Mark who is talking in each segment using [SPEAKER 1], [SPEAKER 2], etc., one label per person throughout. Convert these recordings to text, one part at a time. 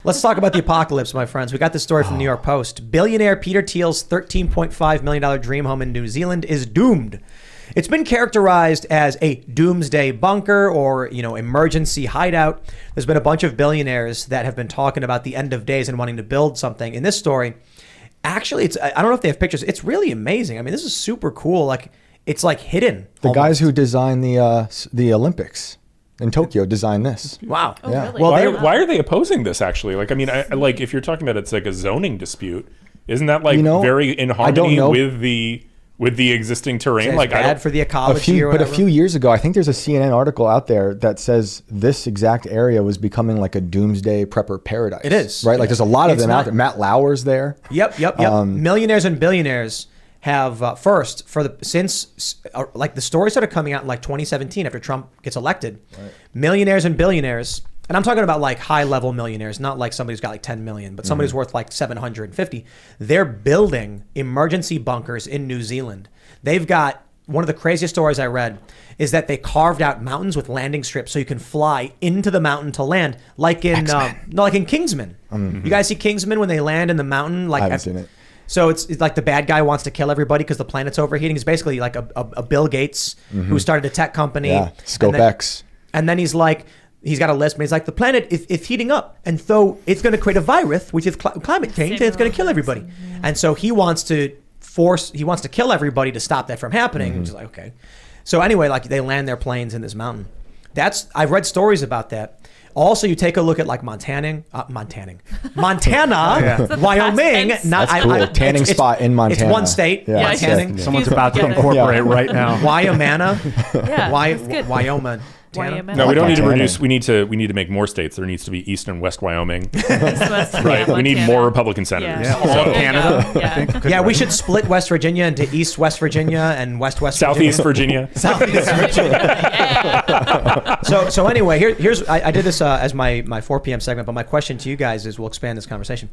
[SPEAKER 1] Let's talk about the apocalypse, my friends. We got this story from the New York Post. Billionaire Peter Thiel's $13.5 million dream home in New Zealand is doomed. It's been characterized as a doomsday bunker or, emergency hideout. There's been a bunch of billionaires that have been talking about the end of days and wanting to build something. In this story, actually, I don't know if they have pictures. It's really amazing. I mean, this is super cool. Like, it's like hidden.
[SPEAKER 2] The guys who designed the Olympics in Tokyo designed this.
[SPEAKER 1] Wow.
[SPEAKER 3] Oh,
[SPEAKER 2] Yeah.
[SPEAKER 3] really?
[SPEAKER 4] Well, why are they opposing this actually? Like, I mean, like if you're talking about it's like a zoning dispute, isn't that like very in harmony with the existing terrain?
[SPEAKER 1] It's
[SPEAKER 4] like
[SPEAKER 1] bad for the ecology
[SPEAKER 2] But a few years ago, I think there's a CNN article out there that says this exact area was becoming like a doomsday prepper paradise.
[SPEAKER 1] It is.
[SPEAKER 2] Right? Like there's a lot of
[SPEAKER 1] It's
[SPEAKER 2] them out there. Matt Lauer's there.
[SPEAKER 1] Yep. Millionaires and billionaires have like the story started coming out in like 2017 after Trump gets elected. Right. Millionaires and billionaires, and I'm talking about like high level millionaires, not like somebody who's got like 10 million, but somebody's worth like 750. They're building emergency bunkers in New Zealand. They've got, one of the craziest stories I read is that they carved out mountains with landing strips so you can fly into the mountain to land, like in Kingsman. You guys see Kingsman when they land in the mountain? Like,
[SPEAKER 2] I haven't seen it.
[SPEAKER 1] So it's like the bad guy wants to kill everybody because the planet's overheating. He's basically like a Bill Gates who started a tech company.
[SPEAKER 2] Yeah, Scope X.
[SPEAKER 1] And then he's like, he's got a list, but he's like, the planet is heating up. And so it's going to create a virus, which is climate change, and it's going to kill everybody. And so he wants to kill everybody to stop that from happening. Which is like, okay. So anyway, like they land their planes in this mountain. I've read stories about that. Also, you take a look at like Montana, Wyoming.
[SPEAKER 2] That's cool. Tanning spot in Montana.
[SPEAKER 1] It's one state.
[SPEAKER 3] Yeah.
[SPEAKER 1] Montana.
[SPEAKER 5] Someone's about to incorporate right now.
[SPEAKER 1] Wyoming.
[SPEAKER 3] Wyoming.
[SPEAKER 4] No, we don't need to reduce. We need to make more states. There needs to be East and West Wyoming. Right. We need more Republican senators.
[SPEAKER 5] Yeah. All of Canada.
[SPEAKER 1] Yeah, we should split West Virginia into East West Virginia and West
[SPEAKER 4] Southeast Virginia.
[SPEAKER 1] Southeast Virginia. So anyway, here's I did this as my 4 p.m. segment, but my question to you guys is, we'll expand this conversation.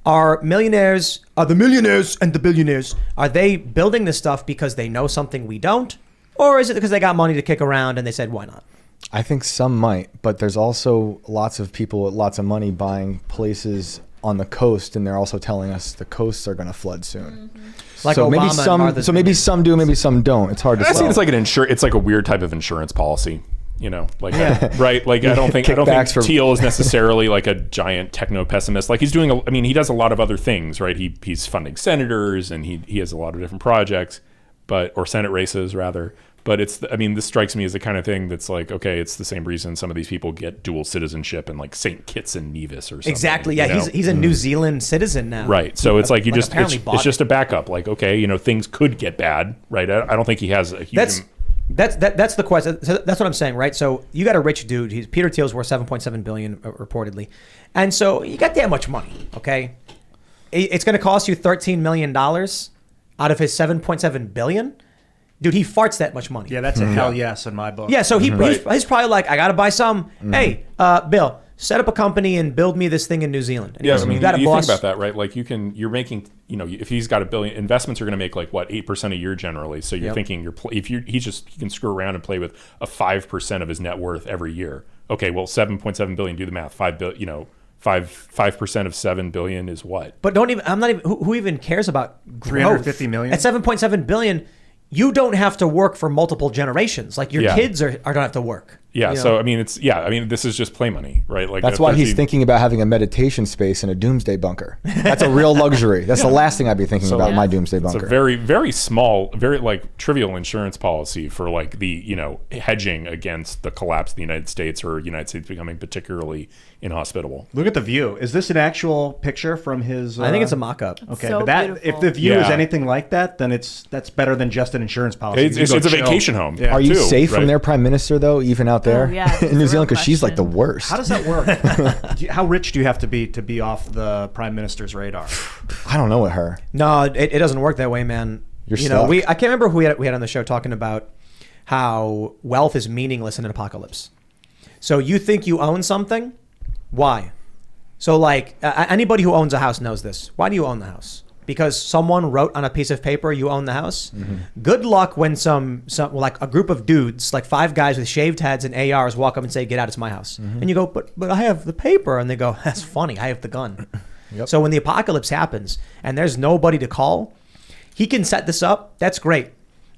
[SPEAKER 1] Are the millionaires and the billionaires, are they building this stuff because they know something we don't? Or is it because they got money to kick around and they said, why not?
[SPEAKER 2] I think some might, but there's also lots of people with lots of money buying places on the coast, and they're also telling us the coasts are going to flood soon.
[SPEAKER 1] Like
[SPEAKER 2] so
[SPEAKER 1] Obama
[SPEAKER 2] maybe some do, maybe some don't. It's hard to say.
[SPEAKER 4] It's like it's like a weird type of insurance policy. Right? Like I don't think Thiel is necessarily like a giant techno pessimist. Like he does a lot of other things, right? He's funding senators and he has a lot of different projects, or Senate races rather. But this strikes me as the kind of thing that's like, okay, it's the same reason some of these people get dual citizenship in like St. Kitts and Nevis or something.
[SPEAKER 1] Exactly. Yeah, he's a New Zealand citizen now.
[SPEAKER 4] Right. So it's like it's just a backup. Like, okay, things could get bad, right? I don't think he has a huge.
[SPEAKER 1] That's the question. So that's what I'm saying, right? So you got a rich dude. Peter Thiel's worth $7.7 billion reportedly, and so you got that much money. Okay, it's going to cost you $13 million out of his $7.7 billion. Dude, he farts that much money.
[SPEAKER 5] Yeah, that's a hell yes in my book.
[SPEAKER 1] Yeah, so he's probably like, I got to buy some. Hey, Bill, set up a company and build me this thing in New Zealand. And
[SPEAKER 4] you think about that, right? Like you're making, if he's got $1 billion, investments are going to make like what, 8% a year generally. So you're thinking he can screw around and play with a 5% of his net worth every year. Okay, well, 7.7 billion, do the math, 5 billion, 5% of 7 billion is what?
[SPEAKER 1] But who even cares about growth?
[SPEAKER 5] 350 million?
[SPEAKER 1] At 7.7 billion, you don't have to work for multiple generations. Like your kids don't have to work.
[SPEAKER 4] Yeah. So this is just play money, right? Like
[SPEAKER 2] that's why he's thinking about having a meditation space in a doomsday bunker. That's a real luxury. That's the last thing I'd be thinking about my doomsday bunker.
[SPEAKER 4] It's a very, very small, very like trivial insurance policy for like the hedging against the collapse of the United States or United States becoming particularly inhospitable.
[SPEAKER 5] Look at the view. Is this an actual picture from his?
[SPEAKER 1] I think it's a mock-up.
[SPEAKER 5] Okay,
[SPEAKER 3] so
[SPEAKER 5] but if the view is anything like that, then that's better than just an insurance policy.
[SPEAKER 4] It's a vacation home.
[SPEAKER 5] Yeah.
[SPEAKER 2] Are you safe from their prime minister though, even out there in New Zealand? Because she's like the worst.
[SPEAKER 5] How does that work? How rich do you have to be off the prime minister's radar?
[SPEAKER 2] I don't know with her.
[SPEAKER 1] No, it doesn't work that way, man.
[SPEAKER 2] You're stuck.
[SPEAKER 1] I can't remember who we had on the show talking about how wealth is meaningless in an apocalypse. So you think you own something? Why? So like anybody who owns a house knows this. Why do you own the house? because someone wrote on a piece of paper you own the house. Good luck when some like a group of dudes, like 5 guys with shaved heads and ARs walk up and say, "Get out, it's my house." And you go, but I have the paper. And they go, "That's funny, I have the gun." So when the apocalypse happens and there's nobody to call, he can set this up. That's great.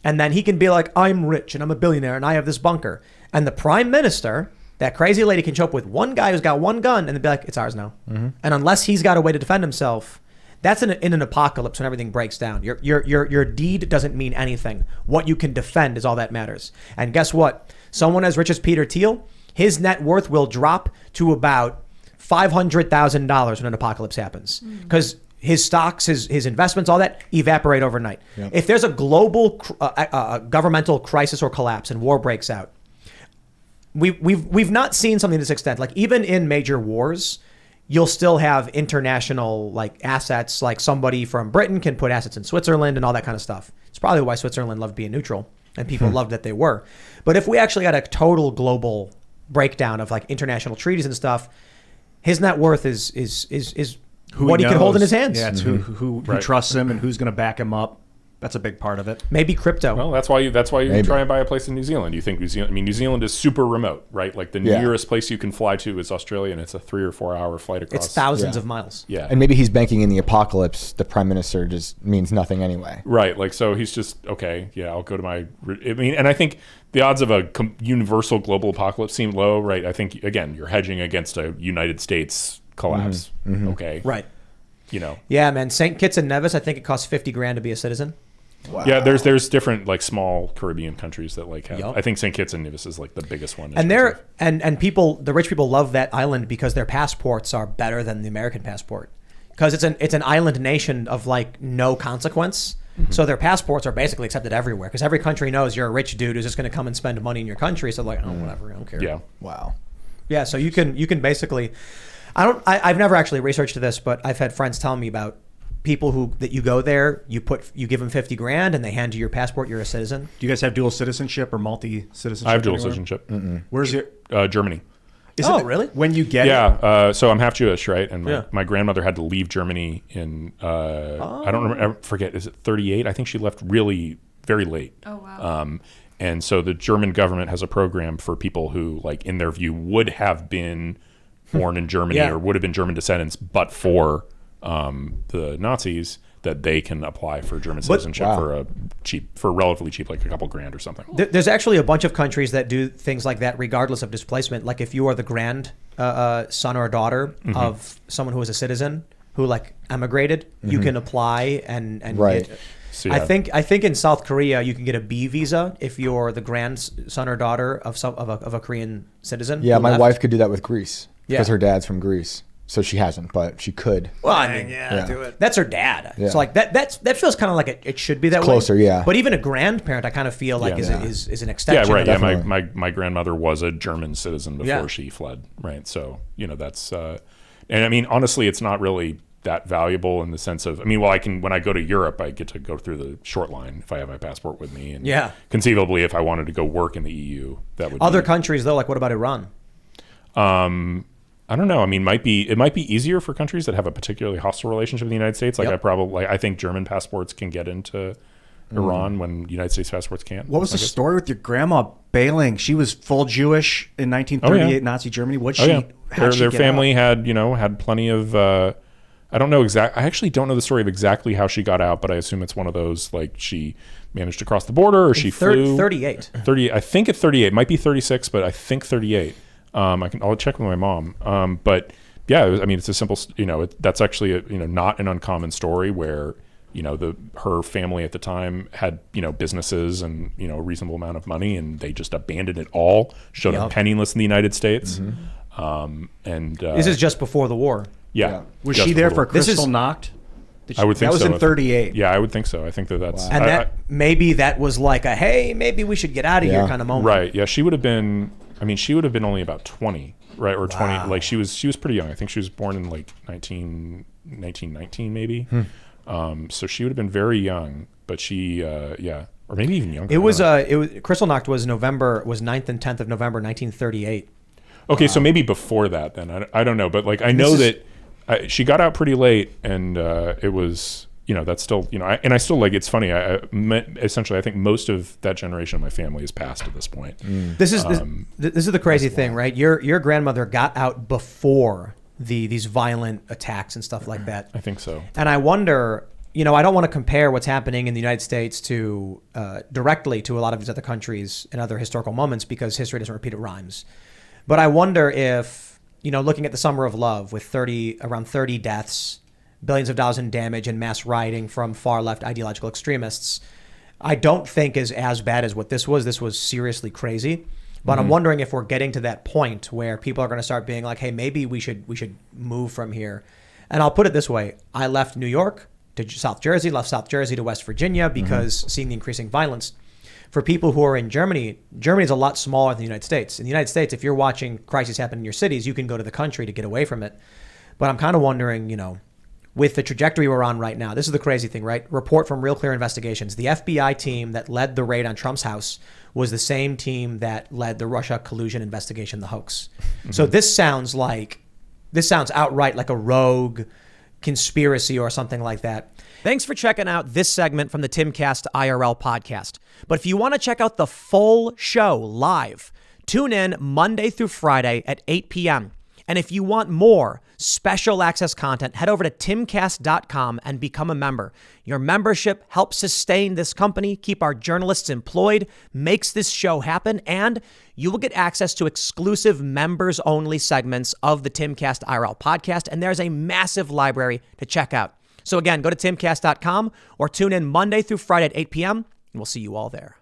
[SPEAKER 1] And then he can be like, "I'm rich and I'm a billionaire and I have this bunker." And the prime minister, that crazy lady, can show up with one guy who's got one gun and they'd be like, "It's ours now." And unless he's got a way to defend himself, that's in an apocalypse when everything breaks down. Your deed doesn't mean anything. What you can defend is all that matters. And guess what? Someone as rich as Peter Thiel, his net worth will drop to about $500,000 when an apocalypse happens. Because his stocks, his investments, all that evaporate overnight. If there's a global governmental crisis or collapse and war breaks out, we've not seen something to this extent. Like even in major wars, you'll still have international like assets. Like somebody from Britain can put assets in Switzerland and all that kind of stuff. It's probably why Switzerland loved being neutral and people loved that they were. But if we actually got a total global breakdown of like international treaties and stuff, his net worth is what he can hold in his hands.
[SPEAKER 5] Yeah, it's who trusts him and who's going to back him up. That's a big part of it.
[SPEAKER 1] Maybe crypto.
[SPEAKER 4] Well, that's why you try and buy a place in New Zealand. You think New Zealand? I mean, New Zealand is super remote, right? Like the nearest place you can fly to is Australia, and it's a 3 or 4 hour flight across.
[SPEAKER 1] It's thousands of miles.
[SPEAKER 4] Yeah,
[SPEAKER 2] and maybe he's banking in the apocalypse. The prime minister just means nothing anyway.
[SPEAKER 4] Right. Like so, he's just okay. Yeah, I'll go to my. I mean, and I think the odds of a universal global apocalypse seem low, right? I think again, you're hedging against a United States collapse. Okay.
[SPEAKER 1] Right.
[SPEAKER 4] You know.
[SPEAKER 1] Yeah, man. St. Kitts and Nevis, I think it costs $50,000 to be a citizen.
[SPEAKER 2] Wow.
[SPEAKER 4] Yeah, there's different like small Caribbean countries that like have. I think St. Kitts and Nevis is like the biggest one.
[SPEAKER 1] And they're and people, the rich people love that island because their passports are better than the American passport, because it's an island nation of like no consequence. So their passports are basically accepted everywhere because every country knows you're a rich dude who's just going to come and spend money in your country. So like, oh whatever, I don't care.
[SPEAKER 4] Yeah.
[SPEAKER 2] Wow.
[SPEAKER 1] Yeah. So you can basically, I've never actually researched this, but I've had friends tell me about people that you go there, you give them $50,000 and they hand you your passport, you're a citizen.
[SPEAKER 5] Do you guys have dual citizenship or multi-citizenship?
[SPEAKER 4] I have dual
[SPEAKER 5] anywhere?
[SPEAKER 4] citizenship.
[SPEAKER 5] Where's your
[SPEAKER 4] Germany.
[SPEAKER 1] Really?
[SPEAKER 5] When you get
[SPEAKER 4] it? So I'm half Jewish, right? And my grandmother had to leave Germany in I don't remember, I forget, is it 38? I think she left really very late.
[SPEAKER 3] Oh wow.
[SPEAKER 4] And so the German government has a program for people who, like, in their view, would have been born in Germany or would have been German descendants, but for the Nazis, that they can apply for German citizenship for relatively cheap, like a couple grand or something.
[SPEAKER 1] There's actually a bunch of countries that do things like that regardless of displacement. Like if you are the grand son or daughter of someone who is a citizen who like emigrated, you can apply and
[SPEAKER 2] Right.
[SPEAKER 1] get.
[SPEAKER 4] So,
[SPEAKER 1] I think in South Korea you can get a B visa if you're the grandson or daughter of a Korean citizen.
[SPEAKER 2] Yeah, my wife could do that with Greece because
[SPEAKER 1] Yeah.
[SPEAKER 2] her dad's from Greece. So she hasn't, but she could.
[SPEAKER 1] Well, I mean,
[SPEAKER 5] do it.
[SPEAKER 1] that's her dad.
[SPEAKER 2] Yeah.
[SPEAKER 1] So like that feels kind of like it should be that way.
[SPEAKER 2] Closer, yeah.
[SPEAKER 1] But even a grandparent, I kind of feel like
[SPEAKER 4] Yeah.
[SPEAKER 1] is an extension.
[SPEAKER 4] Yeah, right.
[SPEAKER 1] of
[SPEAKER 4] Yeah,
[SPEAKER 2] Definitely.
[SPEAKER 4] my grandmother was a German citizen before she fled, right? So, that's and I mean, honestly, it's not really that valuable in the sense of, I mean, well, when I go to Europe, I get to go through the short line if I have my passport with me. And conceivably, if I wanted to go work in the EU, that would
[SPEAKER 1] Other countries though, like what about Iran?
[SPEAKER 4] I don't know. I mean, it might be easier for countries that have a particularly hostile relationship with the United States. Like I think German passports can get into Iran when United States passports can't.
[SPEAKER 5] What was the story with your grandma bailing? She was full Jewish in 1938 Nazi Germany.
[SPEAKER 4] Their family had plenty of. I don't know I actually don't know the story of exactly how she got out, but I assume it's one of those like she managed to cross the border or she flew.
[SPEAKER 1] 38.
[SPEAKER 4] 30. I think at 38. It might be 36, but I think 38. I'll check with my mom. But yeah, I mean, it's a simple, that's actually not an uncommon story where, her family at the time had, businesses and, a reasonable amount of money and they just abandoned it all, showed up penniless in the United States. This
[SPEAKER 1] is just before the war.
[SPEAKER 4] Yeah.
[SPEAKER 5] Was she there for Crystal Knocked?
[SPEAKER 4] I would think
[SPEAKER 5] that was
[SPEAKER 4] so.
[SPEAKER 5] in 38.
[SPEAKER 4] Yeah, I would think so. I think that's...
[SPEAKER 1] And that was like a, hey, maybe we should get out of here kind of moment.
[SPEAKER 4] Right. Yeah, she would have been only about 20, right? Or 20. Like she was pretty young. I think she was born in like 1919 maybe. So she would have been very young, but she, or maybe even younger.
[SPEAKER 1] It was Kristallnacht was 9th and 10th of November, 1938.
[SPEAKER 4] Okay, so maybe before that then. I don't know, but like I know that she got out pretty late, and it was that's still, I still like, it's funny. Essentially, I think most of that generation of my family has passed at this point.
[SPEAKER 1] This is the crazy thing, right? Your grandmother got out before these violent attacks and stuff like that.
[SPEAKER 4] I think so.
[SPEAKER 1] And I wonder, I don't want to compare what's happening in the United States to directly to a lot of these other countries and other historical moments, because history doesn't repeat, it rhymes. But I wonder if, looking at the Summer of Love with around 30 deaths, billions of dollars in damage, and mass rioting from far left ideological extremists, I don't think is as bad as what this was. This was seriously crazy. But I'm wondering if we're getting to that point where people are going to start being like, hey, maybe we should move from here. And I'll put it this way. I left New York to South Jersey, left South Jersey to West Virginia because seeing the increasing violence. For people who are in Germany, Germany is a lot smaller than the United States. In the United States, if you're watching crises happen in your cities, you can go to the country to get away from it. But I'm kind of wondering, with the trajectory we're on right now, this is the crazy thing, right? Report from Real Clear Investigations. The FBI team that led the raid on Trump's house was the same team that led the Russia collusion investigation, the hoax. So this sounds outright like a rogue conspiracy or something like that. Thanks for checking out this segment from the Timcast IRL podcast. But if you want to check out the full show live, tune in Monday through Friday at 8 p.m. And if you want more special access content, head over to timcast.com and become a member. Your membership helps sustain this company, keep our journalists employed, makes this show happen, and you will get access to exclusive members-only segments of the Timcast IRL podcast, and there's a massive library to check out. So again, go to timcast.com or tune in Monday through Friday at 8 p.m., and we'll see you all there.